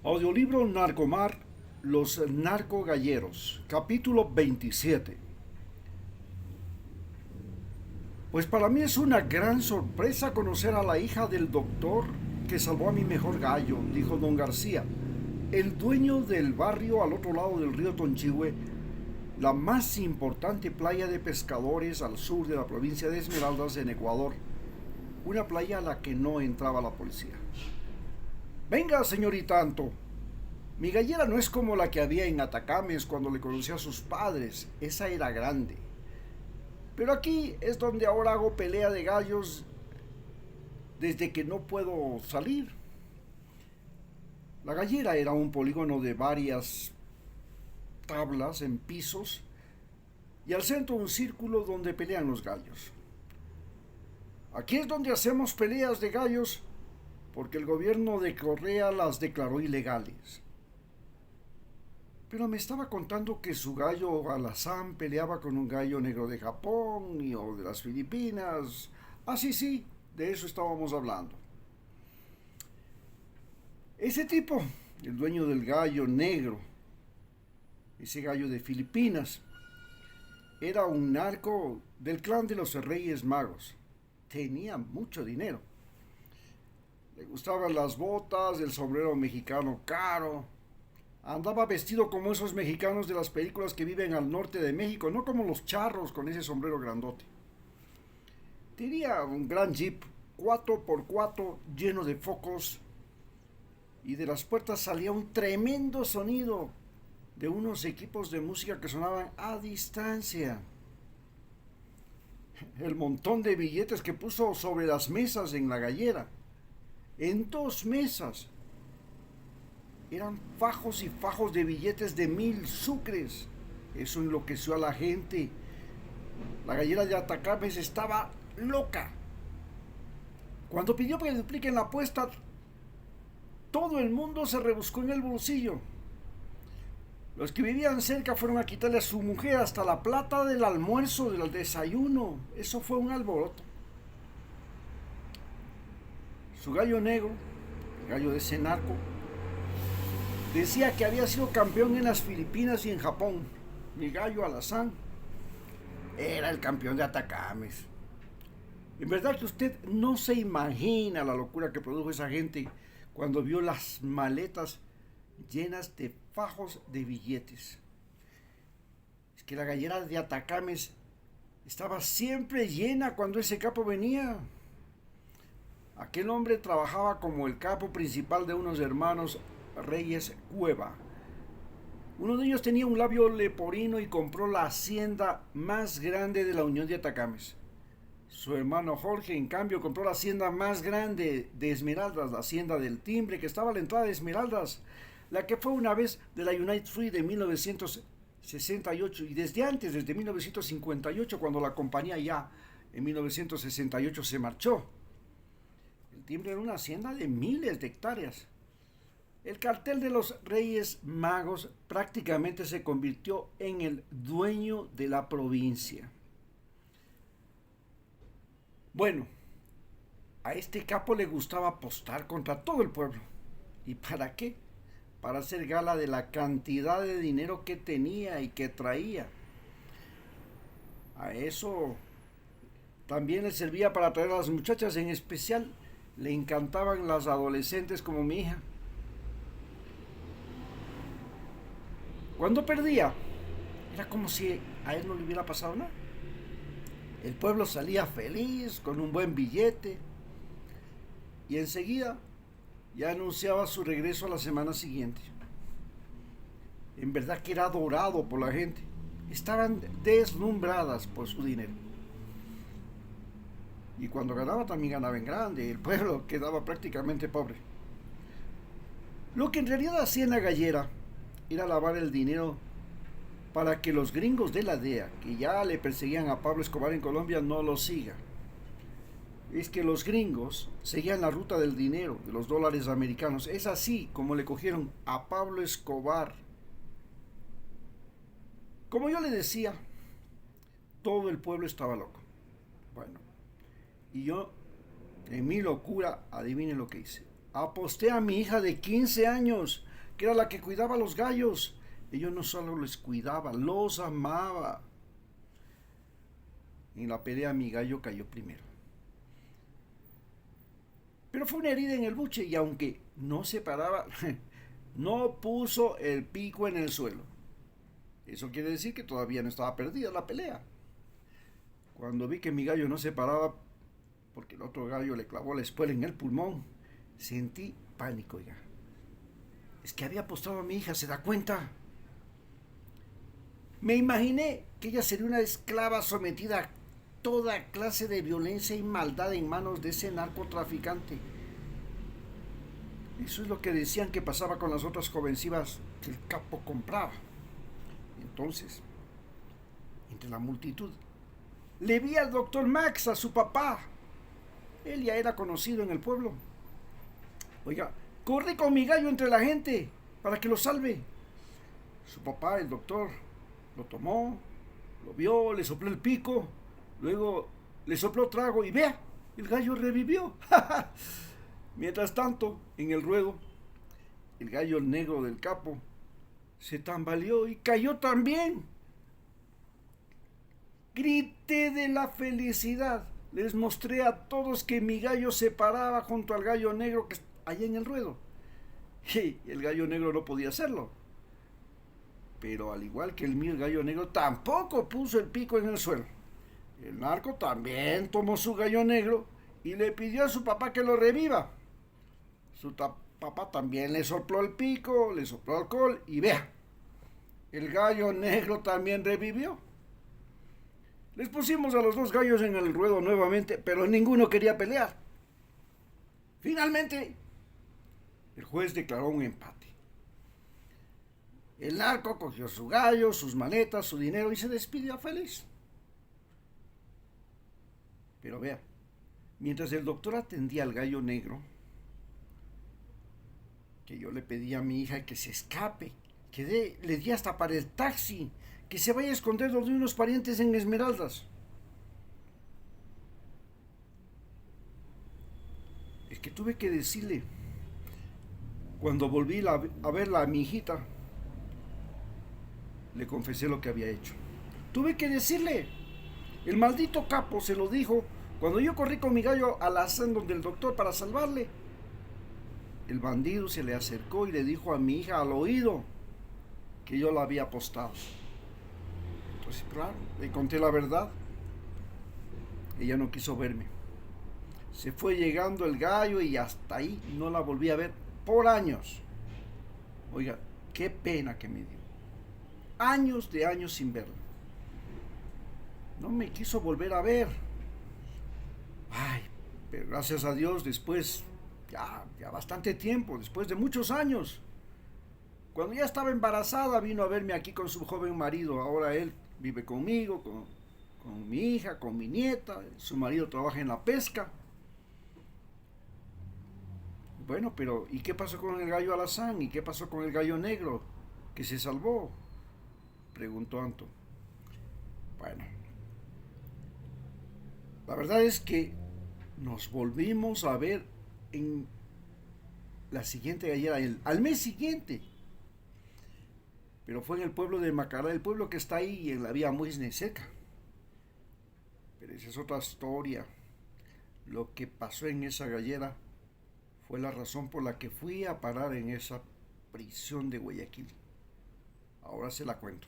Audiolibro Narcomar, Los Narcogalleros, capítulo 27. Pues para mí es una gran sorpresa conocer a la hija del doctor que salvó a mi mejor gallo, dijo don García, el dueño del barrio al otro lado del río Tonchihue, la más importante playa de pescadores al sur de la provincia de Esmeraldas en Ecuador, una playa a la que no entraba la policía. Venga, señorita Anto. Mi gallera no es como la que había en Atacames cuando le conocí a sus padres. Esa era grande. Pero aquí es donde ahora hago pelea de gallos desde que no puedo salir. La gallera era un polígono de varias tablas en pisos y al centro un círculo donde pelean los gallos. Aquí es donde hacemos peleas de gallos porque el gobierno de Correa las declaró ilegales. Pero me estaba contando que su gallo alazán peleaba con un gallo negro de Japón o de las Filipinas. Ah, sí, de eso estábamos hablando. Ese tipo, el dueño del gallo negro, ese gallo de Filipinas, era un narco del clan de los Reyes Magos. Tenía mucho dinero. Le gustaban las botas, el sombrero mexicano caro. Andaba vestido como esos mexicanos de las películas que viven al norte de México, no como los charros con ese sombrero grandote. Tenía un gran jeep 4x4 lleno de focos y de las puertas salía un tremendo sonido de unos equipos de música que sonaban a distancia. El montón de billetes que puso sobre las mesas en la gallera, en 2 mesas, eran fajos y fajos de billetes de 1000 sucres. Eso enloqueció a la gente. La gallera de Atacames estaba loca. Cuando pidió que le dupliquen la apuesta, todo el mundo se rebuscó en el bolsillo. Los que vivían cerca fueron a quitarle a su mujer hasta la plata del almuerzo, del desayuno. Eso fue un alboroto. Su gallo negro, el gallo de ese narco, decía que había sido campeón en las Filipinas y en Japón. Mi gallo alazán era el campeón de Atacames. En verdad que usted no se imagina la locura que produjo esa gente cuando vio las maletas llenas de fajos de billetes. Es que la gallera de Atacames estaba siempre llena cuando ese capo venía. Aquel hombre trabajaba como el capo principal de unos hermanos Reyes Cueva. Uno de ellos tenía un labio leporino y compró la hacienda más grande de la Unión de Atacames. Su hermano Jorge, en cambio, compró la hacienda más grande de Esmeraldas, la hacienda del Timbre, que estaba a la entrada de Esmeraldas, la que fue una vez de la United Fruit de 1968 y desde antes, desde 1958, cuando la compañía ya en 1968 se marchó. El Timbre era una hacienda de miles de hectáreas. El cartel de los Reyes Magos prácticamente se convirtió en el dueño de la provincia. Bueno, a este capo le gustaba apostar contra todo el pueblo. ¿Y para qué? Para hacer gala de la cantidad de dinero que tenía y que traía. A eso también le servía para atraer a las muchachas, en especial le encantaban las adolescentes como mi hija. Cuando perdía, era como si a él no le hubiera pasado nada. El pueblo salía feliz, con un buen billete, y enseguida ya anunciaba su regreso a la semana siguiente. En verdad que era adorado por la gente. Estaban deslumbradas por su dinero. Y cuando ganaba también ganaba en grande. El pueblo quedaba prácticamente pobre. Lo que en realidad hacía en la gallera era lavar el dinero para que los gringos de la DEA, que ya le perseguían a Pablo Escobar en Colombia, no lo sigan. Es que los gringos seguían la ruta del dinero, de los dólares americanos. Es así como le cogieron a Pablo Escobar. Como yo le decía, todo el pueblo estaba loco. Bueno, y yo, en mi locura, adivine lo que hice. Aposté a mi hija de 15 años que era la que cuidaba a los gallos. Y yo no solo les cuidaba, los amaba. En la pelea mi gallo cayó primero. Pero fue una herida en el buche y aunque no se paraba, no puso el pico en el suelo. Eso quiere decir que todavía no estaba perdida la pelea. Cuando vi que mi gallo no se paraba porque el otro gallo le clavó la espuela en el pulmón, sentí pánico, oiga. Es que había apostado a mi hija, ¿se da cuenta? Me imaginé que ella sería una esclava sometida a toda clase de violencia y maldad en manos de ese narcotraficante. Eso es lo que decían que pasaba con las otras jovencivas que el capo compraba. Entonces, entre la multitud, le vi al doctor Max, a su papá. Él ya era conocido en el pueblo. Oiga, corrí con mi gallo entre la gente para que lo salve. Su papá, el doctor, lo tomó, lo vio, le sopló el pico, luego le sopló trago y vea, el gallo revivió. Mientras tanto, en el ruedo, el gallo negro del capo se tambaleó y cayó también. Grité de la felicidad. Les mostré a todos que mi gallo se paraba junto al gallo negro que allá en el ruedo. Y el gallo negro no podía hacerlo. Pero al igual que el mío, el gallo negro tampoco puso el pico en el suelo. El narco también tomó su gallo negro y le pidió a su papá que lo reviva. Su papá también le sopló el pico, le sopló alcohol y vea, el gallo negro también revivió. Les pusimos a los dos gallos en el ruedo nuevamente, pero ninguno quería pelear. Finalmente, el juez declaró un empate. El narco cogió su gallo, sus maletas, su dinero y se despidió feliz. Pero vea, mientras el doctor atendía al gallo negro, que yo le pedí a mi hija que se escape, le di hasta para el taxi, que se vaya a esconder donde unos parientes en Esmeraldas. Es que tuve que decirle, cuando volví a verla a mi hijita, le confesé lo que había hecho. Tuve que decirle, el maldito capo se lo dijo, cuando yo corrí con mi gallo a la senda del doctor para salvarle. El bandido se le acercó y le dijo a mi hija al oído que yo la había apostado. Entonces, claro, le conté la verdad. Ella no quiso verme. Se fue llegando el gallo y hasta ahí no la volví a ver por años. Oiga, qué pena que me dio. Años de años sin verla. No me quiso volver a ver. Ay, pero gracias a Dios después, ya bastante tiempo, después de muchos años, cuando ya estaba embarazada, vino a verme aquí con su joven marido. Ahora él vive conmigo, con mi hija, con mi nieta. Su marido trabaja en la pesca. Bueno, pero ¿y qué pasó con el gallo alazán? ¿Y qué pasó con el gallo negro que se salvó? Preguntó Anto. Bueno, la verdad es que nos volvimos a ver en la siguiente gallera, al mes siguiente. Pero fue en el pueblo de Macará, el pueblo que está ahí en la vía Muisne seca. Pero esa es otra historia. Lo que pasó en esa gallera fue la razón por la que fui a parar en esa prisión de Guayaquil. Ahora se la cuento.